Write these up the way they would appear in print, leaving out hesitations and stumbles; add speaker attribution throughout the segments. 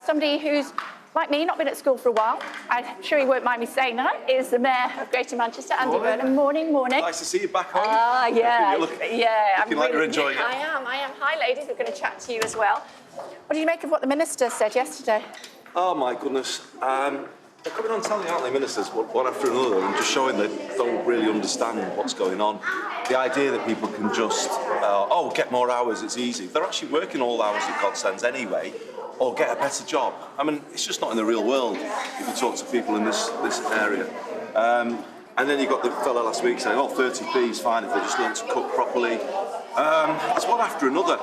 Speaker 1: Somebody who's, like me, not been at school for a while, I'm sure he won't mind me saying that, is the Mayor of Greater Manchester, Andy Burnham. Morning, morning.
Speaker 2: Nice to see you back home.
Speaker 1: Yeah.
Speaker 2: Looking like you're enjoying it.
Speaker 1: I am. Hi, ladies. We're going to chat to you as well. What do you make of what the Minister said yesterday?
Speaker 2: Oh, my goodness. They're coming on telling, aren't they, ministers, one after another, and just showing they don't really understand what's going on. The idea that people can just, get more hours, it's easy. They're actually working all the hours that God sends anyway, or get a better job. I mean, it's just not in the real world if you talk to people in this area. And then you got the fellow last week saying, 30p is fine if they just learn to cook properly. It's one after another.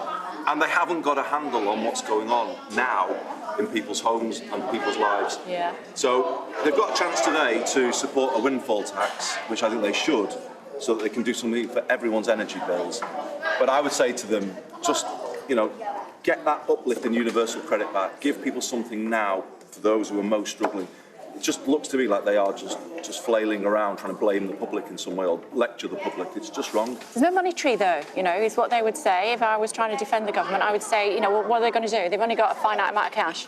Speaker 2: And they haven't got a handle on what's going on now in people's homes and people's lives.
Speaker 1: Yeah.
Speaker 2: So they've got a chance today to support a windfall tax, which I think they should, so that they can do something for everyone's energy bills. But I would say to them, just, get that uplift in universal credit back, give people something now for those who are most struggling. It just looks to me like they are just flailing around trying to blame the public in some way or lecture the public. It's just wrong.
Speaker 1: There's no monetary, though, is what they would say. If I was trying to defend the government, I would say, what are they going to do? They've only got a finite amount of cash.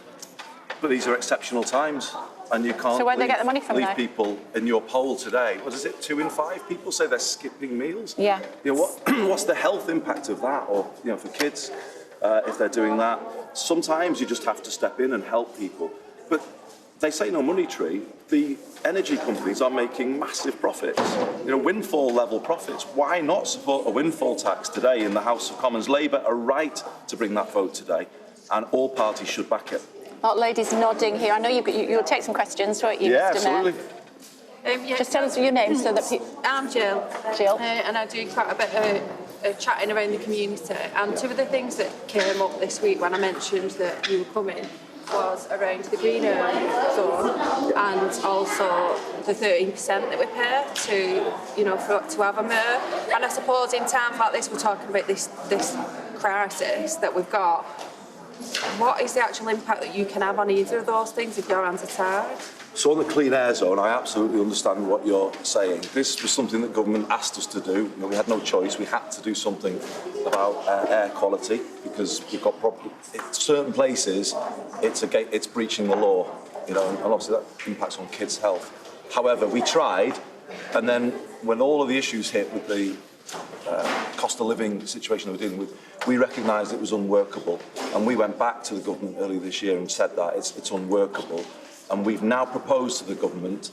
Speaker 2: But these are exceptional times, and you can't
Speaker 1: so where do they get the money from,
Speaker 2: leave people in your poll today. What is it, 2 in 5 people say they're skipping meals?
Speaker 1: Yeah.
Speaker 2: What's the health impact of that? Or, for kids, if they're doing that. Sometimes you just have to step in and help people. But they say no monetary. The energy companies are making massive profits, windfall level profits. Why not support a windfall tax today in the House of Commons? Labour are right to bring that vote today, and all parties should back it.
Speaker 1: Ladies nodding here. I know you'll take some questions, won't you,
Speaker 2: Yeah,
Speaker 1: Mr. Mayor?
Speaker 2: absolutely.
Speaker 1: Just tell us your name so that
Speaker 3: I'm Jill.
Speaker 1: Jill.
Speaker 3: And I do quite a bit of chatting around the community. And two of the things that came up this week when I mentioned that you were coming was around the greener zone and also the 13% that we pay to have a mayor. And I suppose in times like this, we're talking about this crisis that we've got. What is the actual impact that you can have on either of those things if your hands are tied?
Speaker 2: So on the clean air zone, I absolutely understand what you're saying. This was something that government asked us to do. We had no choice. We had to do something about air quality because we've got problems. In certain places, it's breaching the law, and obviously that impacts on kids' health. However, we tried, and then when all of the issues hit with the cost of living situation that we're dealing with, we recognised it was unworkable, and we went back to the government earlier this year and said that it's unworkable, and we've now proposed to the government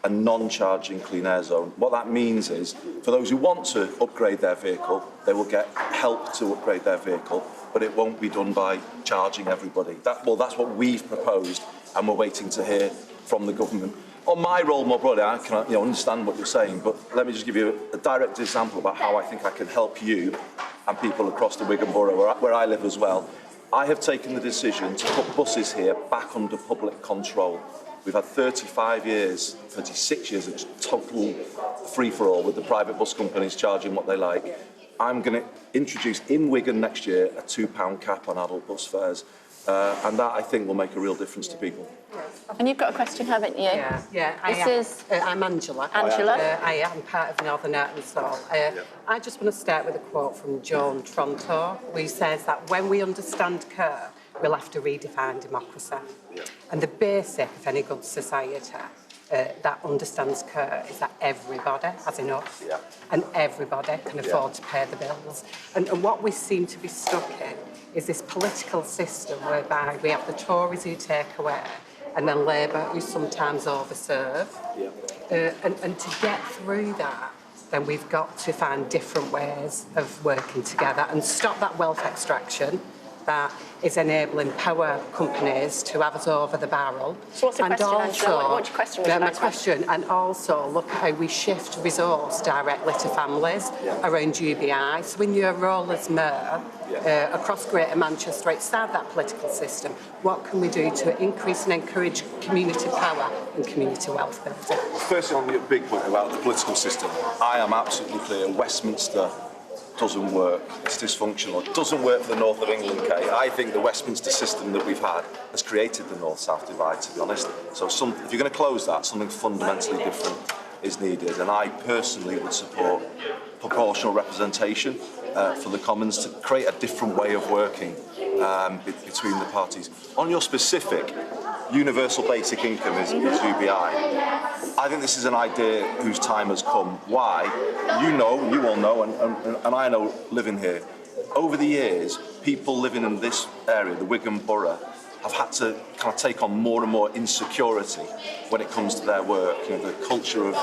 Speaker 2: a non-charging clean air zone. What that means is, for those who want to upgrade their vehicle, they will get help to upgrade their vehicle, but it won't be done by charging everybody. That's what we've proposed, and we're waiting to hear from the government. On my role more broadly, I can understand what you're saying, but let me just give you a direct example about how I think I can help you and people across the Wigan borough, where I live as well. I have taken the decision to put buses here back under public control. We've had 36 years of total free-for-all with the private bus companies charging what they like. I'm going to introduce in Wigan next year a £2 cap on adult bus fares. And that, I think, will make a real difference to people.
Speaker 1: And you've got a question, haven't you?
Speaker 4: Yeah. I'm Angela.
Speaker 1: Angela.
Speaker 4: I am part of Northern Arkansas. I just want to start with a quote from Joan Tronto, who says that when we understand care, we'll have to redefine democracy.
Speaker 2: Yeah.
Speaker 4: And the basic of any good society that understands care is that everybody has enough, and everybody can afford to pay the bills. And what we seem to be stuck in is this political system whereby we have the Tories who take away and then Labour who sometimes overserve. And to get through that, then we've got to find different ways of working together and stop that wealth extraction that is enabling power companies to have us over the barrel.
Speaker 1: So what's the question, Angela? What's your question?
Speaker 4: My question, and also look at how we shift resource directly to families around UBI. So in your role as mayor, across Greater Manchester, outside that political system, what can we do to increase and encourage community power and community wealth building?
Speaker 2: Firstly, on the big point about the political system, I am absolutely clear Westminster doesn't work. It's dysfunctional. It doesn't work for the north of England, Kay. I think the Westminster system that we've had has created the north-south divide, to be honest. So if you're going to close that, something fundamentally different is needed. And I personally would support proportional representation for the Commons to create a different way of working between the parties. On your specific, universal basic income is UBI. I think this is an idea whose time has come. Why? You all know, and I know living here, over the years, people living in this area, the Wigan borough, have had to kind of take on more and more insecurity when it comes to their work. You know, the culture of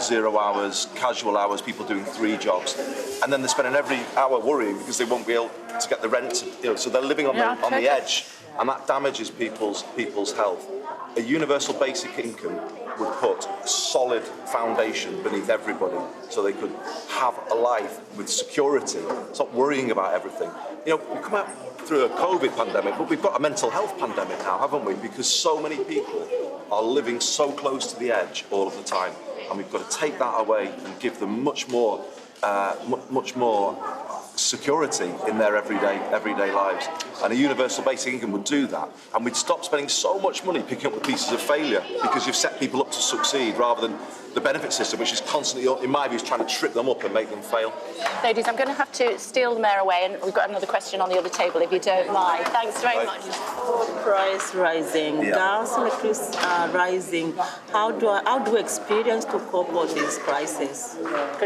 Speaker 2: 0 hours, casual hours, people doing 3 jobs, and then they're spending every hour worrying because they won't be able to get the rent. You know, so they're living on the edge, and that damages people's health. A universal basic income would put a solid foundation beneath everybody, so they could have a life with security, stop worrying about everything. You know, we come out through a COVID pandemic, but we've got a mental health pandemic now, haven't we? Because so many people are living so close to the edge all of the time, and we've got to take that away and give them much more security in their everyday lives. And a universal basic income would do that, and we'd stop spending so much money picking up the pieces of failure, because you've set people up to succeed rather than the benefit system, which is constantly, in my view, is trying to trip them up and make them fail.
Speaker 1: Ladies, I'm going to have to steal the mayor away, and we've got another question on the other table, if you don't mind. Thanks very much.
Speaker 5: Price rising, gas, electricity rising. How do we experience to cope with these prices?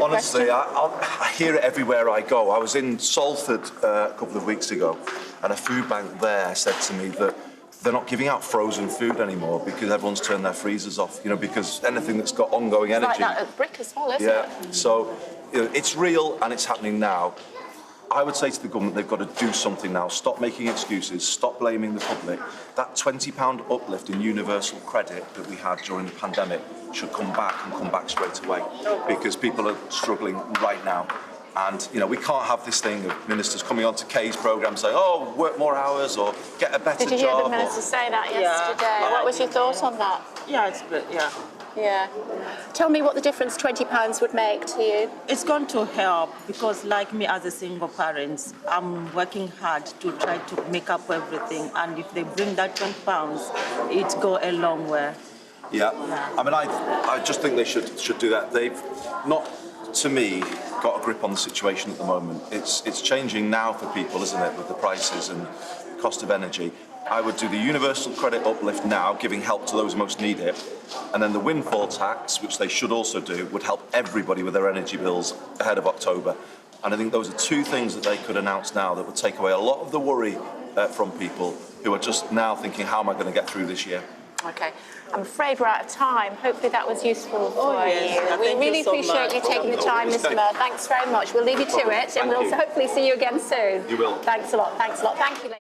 Speaker 2: Honestly, I hear it everywhere I go. I was in Salford a couple of weeks ago, and a food bank there said to me that they're not giving out frozen food anymore because everyone's turned their freezers off, you know, because anything that's got ongoing energy.
Speaker 1: It's like that at Brick as well, isn't it?
Speaker 2: Yeah, so you know, it's real and it's happening now. I would say to the government, they've got to do something now. Stop making excuses, stop blaming the public. That £20 uplift in universal credit that we had during the pandemic should come back straight away, because people are struggling right now. And, you know, we can't have this thing of ministers coming on to Kay's programme saying, oh, work more hours or get a better job.
Speaker 1: Did you hear the minister say that yesterday?
Speaker 5: Yeah.
Speaker 1: What was your thought on that?
Speaker 5: Yeah, it's good, yeah.
Speaker 1: Yeah. Tell me what the difference £20 would make to you.
Speaker 5: It's going to help because, like me as a single parent, I'm working hard to try to make up everything. And if they bring that £20, it go a long way.
Speaker 2: Yeah. I mean, I just think they should do that. They've not, to me, got a grip on the situation at the moment. It's changing now for people, isn't it, with the prices and cost of energy. I would do the universal credit uplift now, giving help to those who most need it, and then the windfall tax, which they should also do, would help everybody with their energy bills ahead of October. And I think those are 2 things that they could announce now that would take away a lot of the worry from people who are just now thinking, how am I going to get through this year?
Speaker 1: Okay. I'm afraid we're out of time. Hopefully that was useful for you. We really appreciate you taking the time, Mr. Mayor. Thanks very much. We'll leave you to it, and we'll hopefully see you again soon.
Speaker 2: You will.
Speaker 1: Thanks a lot. Thanks a lot. Thank you.